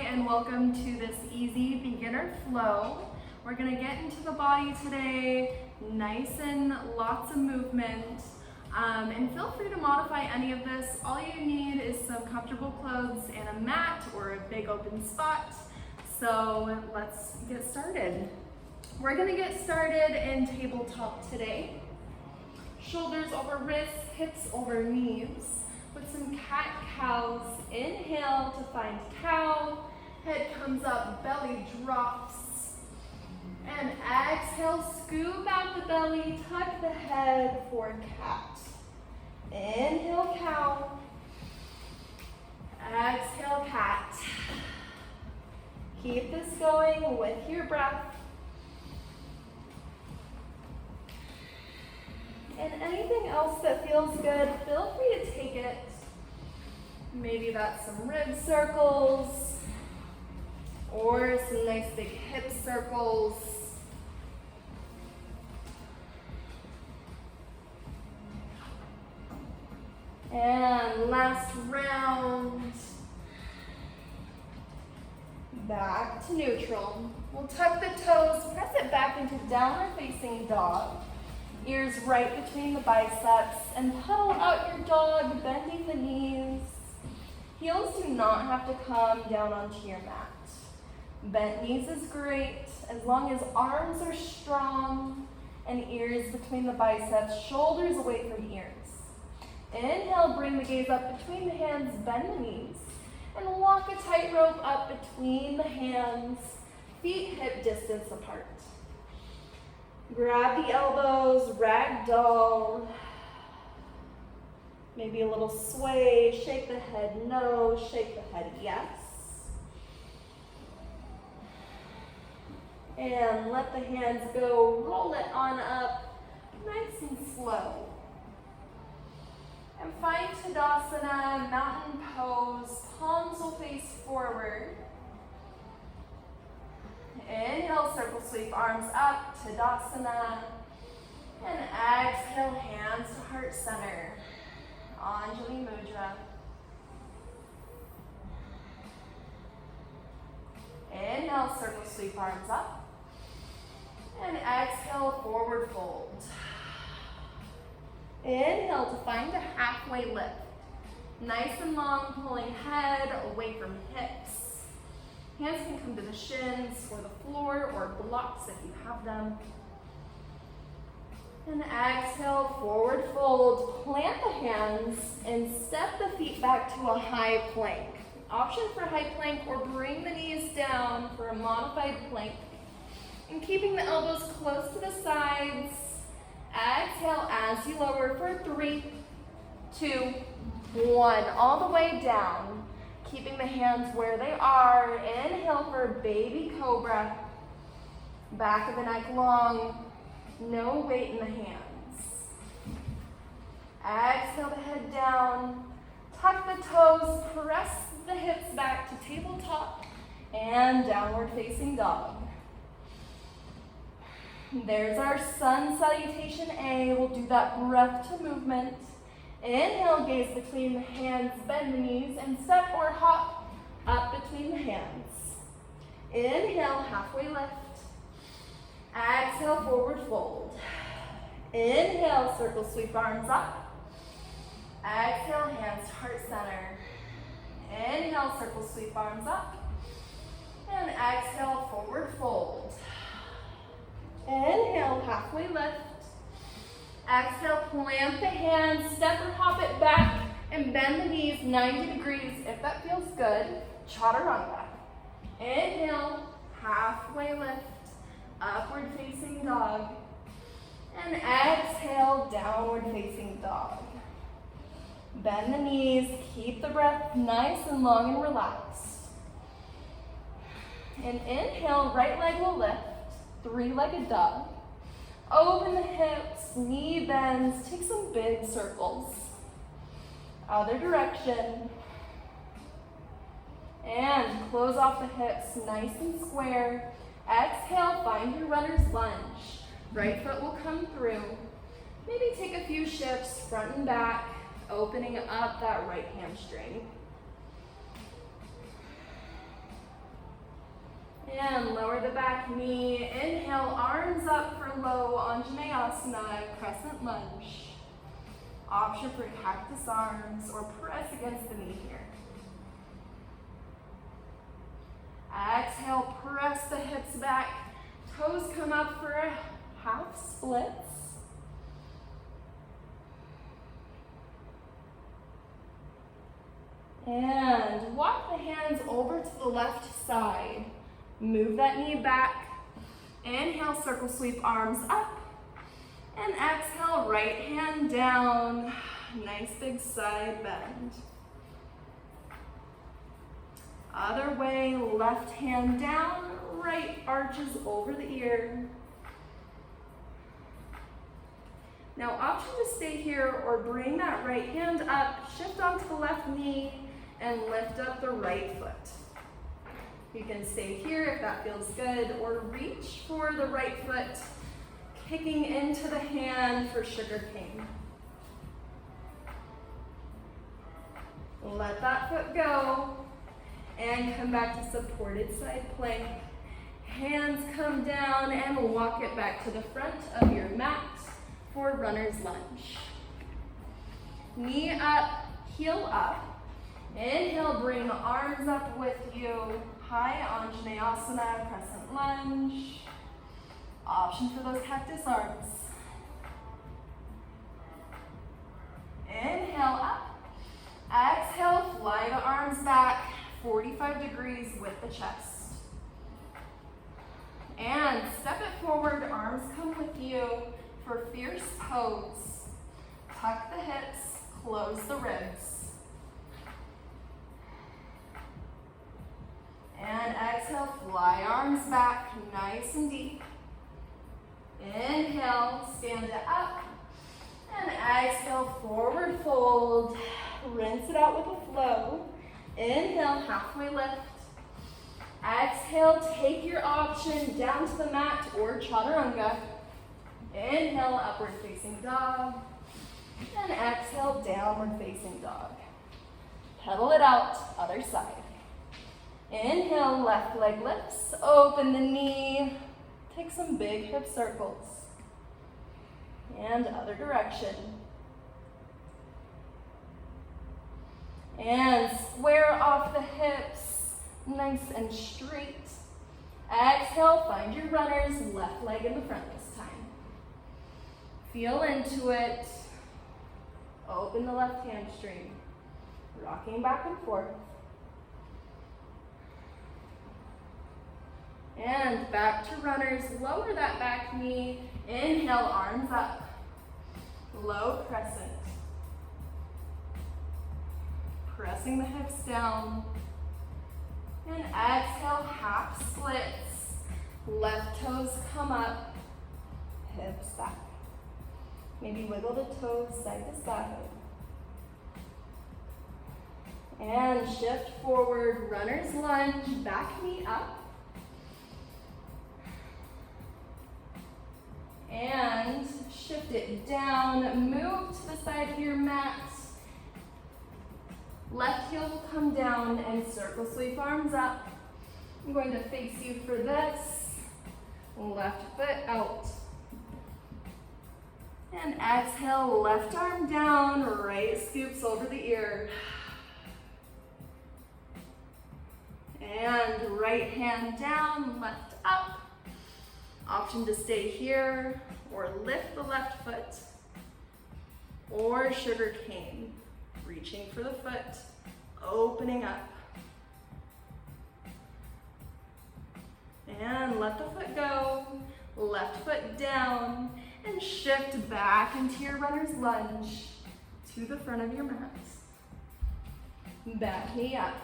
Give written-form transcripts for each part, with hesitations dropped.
and welcome to this easy beginner flow. We're gonna get into the body today, nice and lots of movement. And feel free to modify any of this. All you need is some comfortable clothes and a mat or a big open spot. So let's get started. We're gonna get started in tabletop today. Shoulders over wrists, hips over knees. With some cat-cows. Inhale to find cow. Head comes up, belly drops. And exhale, scoop out the belly, tuck the head for cat. Inhale, cow. Exhale, cat. Keep this going with your breath. And anything else that feels good, feel free to take it. Maybe that's some rib circles or some nice big hip circles. And last round. Back to neutral. We'll tuck the toes, press it back into downward facing dog. Ears right between the biceps, and pedal out your dog, bending the knees. Heels do not have to come down onto your mat. Bent knees is great, as long as arms are strong and ears between the biceps, shoulders away from ears. Inhale, bring the gaze up between the hands, bend the knees, and walk a tightrope up between the hands, feet hip distance apart. Grab the elbows, ragdoll. Maybe a little sway, shake the head no, shake the head yes. And let the hands go, roll it on up, nice and slow. And find Tadasana, mountain pose, palms will face forward. Inhale, circle sweep, arms up, Tadasana. And exhale, hands to heart center, Anjali Mudra. Inhale, circle sweep, arms up. And exhale, forward fold. Inhale to find a halfway lift. Nice and long, pulling head away from hips. Hands can come to the shins or the floor or blocks if you have them. And exhale, forward fold. Plant the hands and step the feet back to a high plank. Option for high plank or bring the knees down for a modified plank. And keeping the elbows close to the sides. Exhale as you lower for 3, 2, 1. All the way down. Keeping the hands where they are. Inhale for baby cobra. Back of the neck long. No weight in the hands. Exhale the head down. Tuck the toes. Press the hips back to tabletop. And downward facing dog. There's our sun salutation A. We'll do that breath to movement. Inhale, gaze between the hands, bend the knees, and step or hop up between the hands. Inhale, halfway lift. Exhale, forward fold. Inhale, circle sweep, arms up. Exhale, hands to heart center. Inhale, circle sweep, arms up. And exhale, forward fold. Inhale, halfway lift. Exhale, plant the hands, step or hop it back, and bend the knees 90 degrees if that feels good. Chaturanga. Inhale, halfway lift, upward facing dog. And exhale, downward facing dog. Bend the knees, keep the breath nice and long and relaxed. And inhale, right leg will lift, 3-legged dog. Open the hips, knee bends, take some big circles. Other direction. And close off the hips, nice and square. Exhale, find your runner's lunge. Right foot will come through. Maybe take a few shifts, front and back, opening up that right hamstring. And lower the back knee. Inhale, arms up for low Anjaneyasana, crescent lunge. Option for cactus arms or press against the knee here. Exhale, press the hips back. Toes come up for a half splits. And walk the hands over to the left side. Move that knee back. Inhale, circle sweep arms up. And exhale, right hand down. Nice big side bend. Other way, left hand down, right arches over the ear. Now option to stay here or bring that right hand up, shift onto the left knee, and lift up the right foot. You can stay here if that feels good, or reach for the right foot, kicking into the hand for sugar cane. Let that foot go, and come back to supported side plank. Hands come down and walk it back to the front of your mat for runner's lunge. Knee up, heel up. Inhale, bring arms up with you. High Anjaneyasana, crescent lunge. Option for those cactus arms. Inhale up. Exhale, fly the arms back, 45 degrees with the chest. And step it forward, arms come with you for fierce pose. Tuck the hips, close the ribs. And exhale, fly arms back, nice and deep. Inhale, stand it up. And exhale, forward fold. Rinse it out with a flow. Inhale, halfway lift. Exhale, take your option down to the mat or chaturanga. Inhale, upward facing dog. And exhale, downward facing dog. Pedal it out, other side. Inhale, left leg lifts, open the knee. Take some big hip circles. And other direction. And square off the hips, nice and straight. Exhale, find your runners, left leg in the front this time. Feel into it. Open the left hamstring. Rocking back and forth. And back to runners, lower that back knee. Inhale, arms up. Low crescent. Pressing the hips down. And exhale, half splits. Left toes come up, hips back. Maybe wiggle the toes side to side. And shift forward, runner's lunge, back knee up. And shift it down, move to the side of your mat. Left heel will come down and circle sweep arms up. I'm going to face you for this. Left foot out. And exhale, left arm down, right scoops over the ear. And right hand down, left up. Option to stay here or lift the left foot or sugar cane. Reaching for the foot, opening up. And let the foot go, left foot down, and shift back into your runner's lunge to the front of your mat. Back knee up.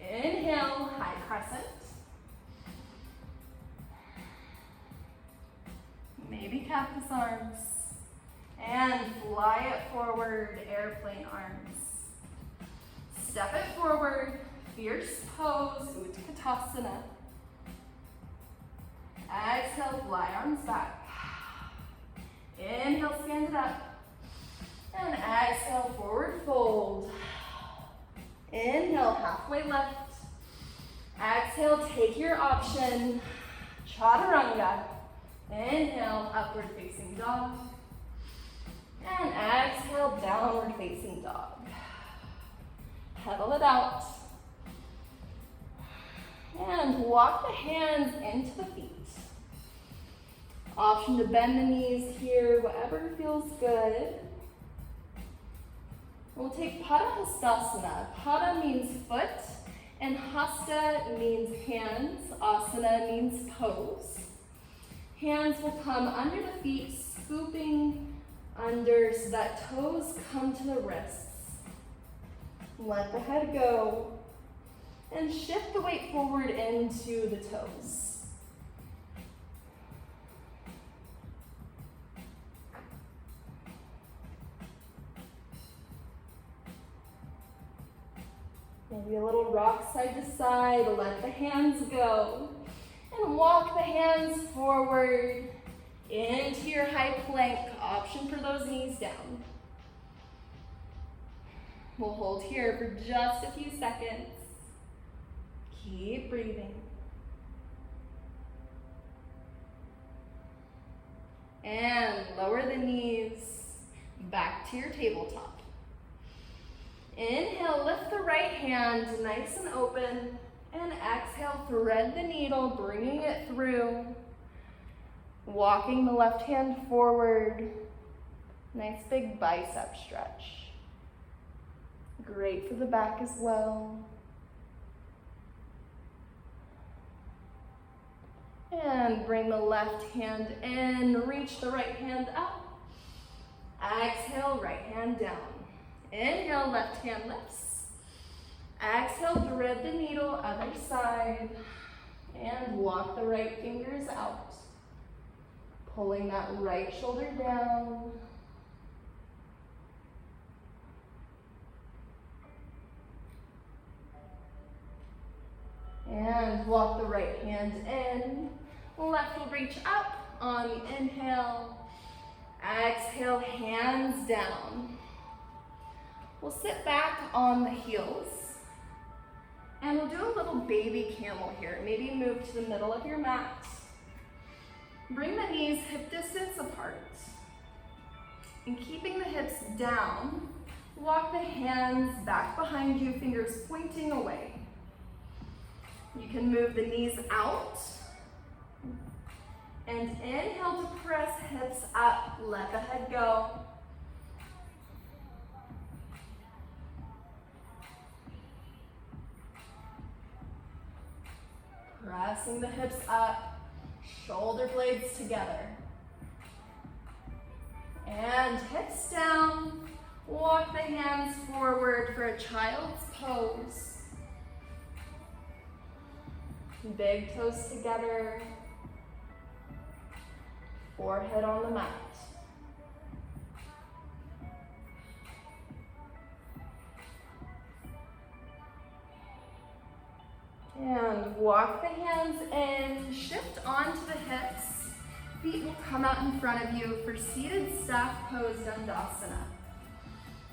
Inhale, high crescent. Maybe cactus arms. And fly it forward, airplane arms. Step it forward, fierce pose, Utkatasana. Exhale, fly arms back. Inhale, stand it up. And exhale, forward fold. Inhale, halfway lift. Exhale. exhale, take your option. Chaturanga. Inhale, upward facing dog. And exhale, downward facing dog. Pedal it out. And walk the hands into the feet. Option to bend the knees here, whatever feels good. We'll take Pada Hastasana. Pada means foot, and Hasta means hands. Asana means pose. Hands will come under the feet, scooping under so that toes come to the wrists. Let the head go. And shift the weight forward into the toes. Maybe a little rock side to side, let the hands go. And walk the hands forward into your high plank, option for those knees down. We'll hold here for just a few seconds. Keep breathing. And lower the knees back to your tabletop. Inhale, lift the right hand nice and open. And exhale, thread the needle, bringing it through. Walking the left hand forward. Nice big bicep stretch. Great for the back as well. And bring the left hand in, reach the right hand up. Exhale, right hand down. Inhale, left hand lifts. Exhale, thread the needle, other side. And walk the right fingers out. Pulling that right shoulder down. And walk the right hand in. Left will reach up on the inhale. Exhale, hands down. We'll sit back on the heels. And we'll do a little baby camel here. Maybe move to the middle of your mat. Bring the knees hip distance apart. And keeping the hips down, walk the hands back behind you, fingers pointing away. You can move the knees out. And inhale to press hips up, let the head go. Pressing the hips up, shoulder blades together. And hips down, walk the hands forward for a child's pose. Big toes together, forehead on the mat. And walk the hands in, shift onto the hips. Feet will come out in front of you for seated staff pose, Dandasana.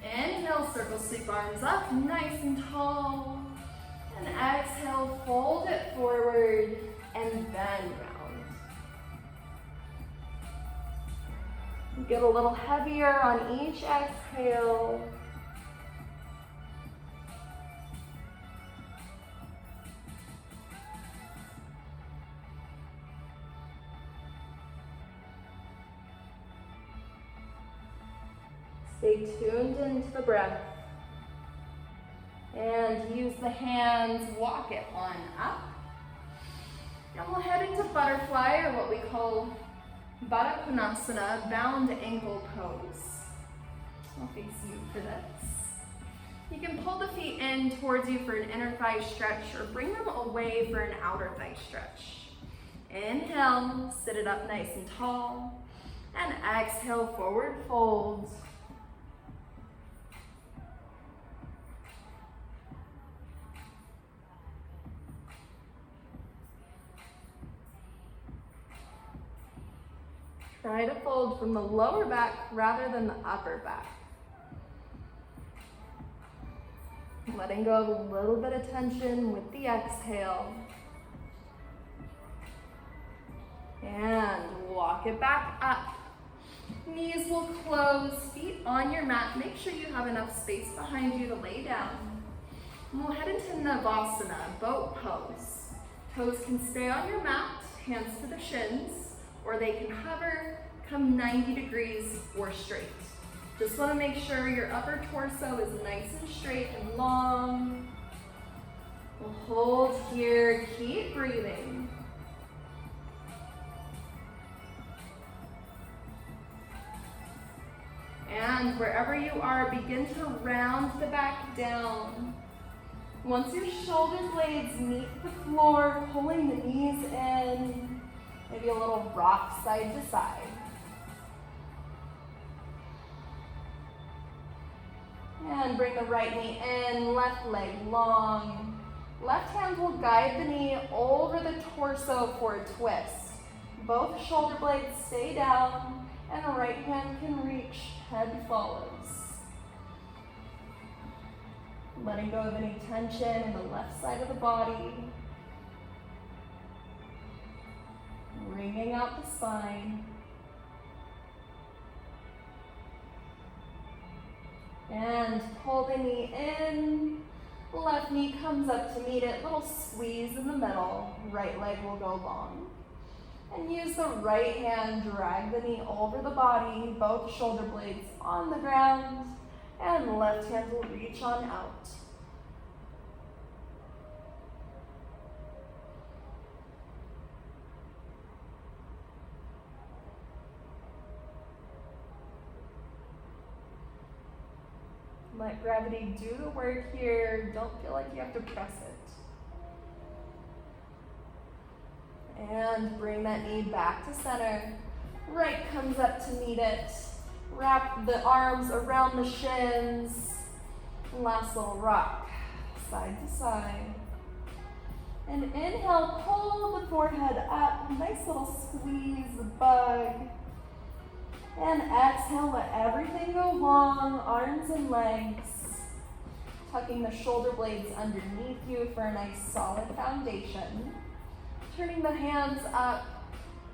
Inhale, circle sweep arms up, nice and tall. And exhale, fold it forward and bend round. Get a little heavier on each exhale. Stay tuned into the breath. And use the hands, walk it on up. And we'll head into butterfly, or what we call Baddha Konasana, bound ankle pose. I'll face you for this. You can pull the feet in towards you for an inner thigh stretch, or bring them away for an outer thigh stretch. Inhale, sit it up nice and tall. And exhale, forward fold. Try to fold from the lower back rather than the upper back. Letting go of a little bit of tension with the exhale. And walk it back up. Knees will close, feet on your mat. Make sure you have enough space behind you to lay down. And we'll head into Navasana, boat pose. Toes can stay on your mat, hands to the shins, or they can hover, come 90 degrees or straight. Just want to make sure your upper torso is nice and straight and long. We'll hold here, keep breathing. And wherever you are, begin to round the back down. Once your shoulder blades meet the floor, pulling the knees in, maybe a little rock side to side. And bring the right knee in, left leg long. Left hand will guide the knee over the torso for a twist. Both shoulder blades stay down, and the right hand can reach, head follows. Letting go of any tension in the left side of the body. Wringing out the spine. And pull the knee in. Left knee comes up to meet it. Little squeeze in the middle. Right leg will go long. And use the right hand, drag the knee over the body, both shoulder blades on the ground, and left hand will reach on out. Let gravity do the work here. Don't feel like you have to press it. And bring that knee back to center. Right comes up to meet it. Wrap the arms around the shins. Last little rock, side to side. And inhale, pull the forehead up. Nice little squeeze, the bug. And exhale, let everything go long, arms and legs. Tucking the shoulder blades underneath you for a nice solid foundation. Turning the hands up.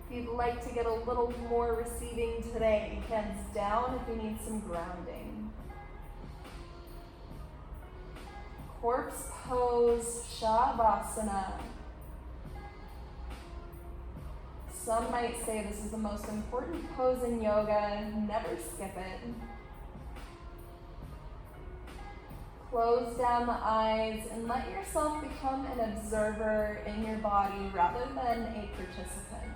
If you'd like to get a little more receiving today, hands down if you need some grounding. Corpse pose, Shavasana. Some might say this is the most important pose in yoga. Never skip it. Close down the eyes and let yourself become an observer in your body rather than a participant.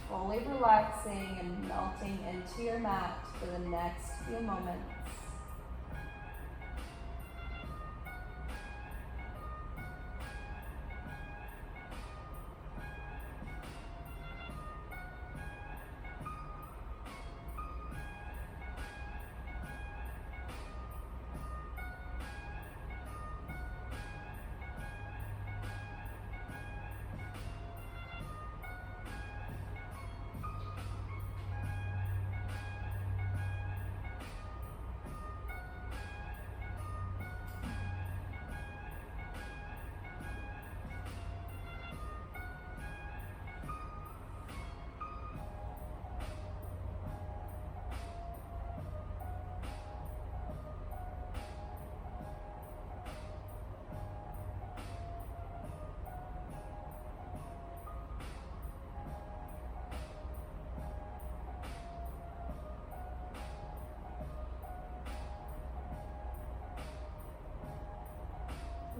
Fully relaxing and melting into your mat for the next few moments.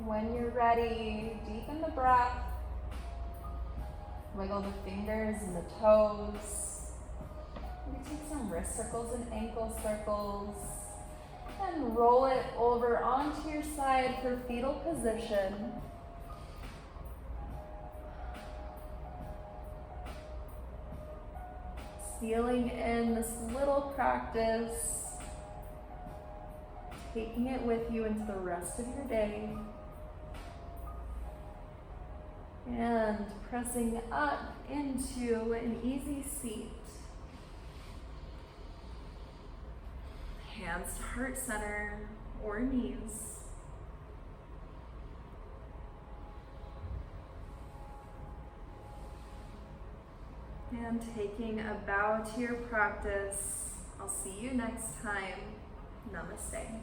When you're ready, deepen the breath. Wiggle the fingers and the toes. Maybe take some wrist circles and ankle circles. And roll it over onto your side for fetal position. Sealing in this little practice. Taking it with you into the rest of your day. And pressing up into an easy seat. Hands to heart center or knees. And taking a bow to your practice. I'll see you next time. Namaste.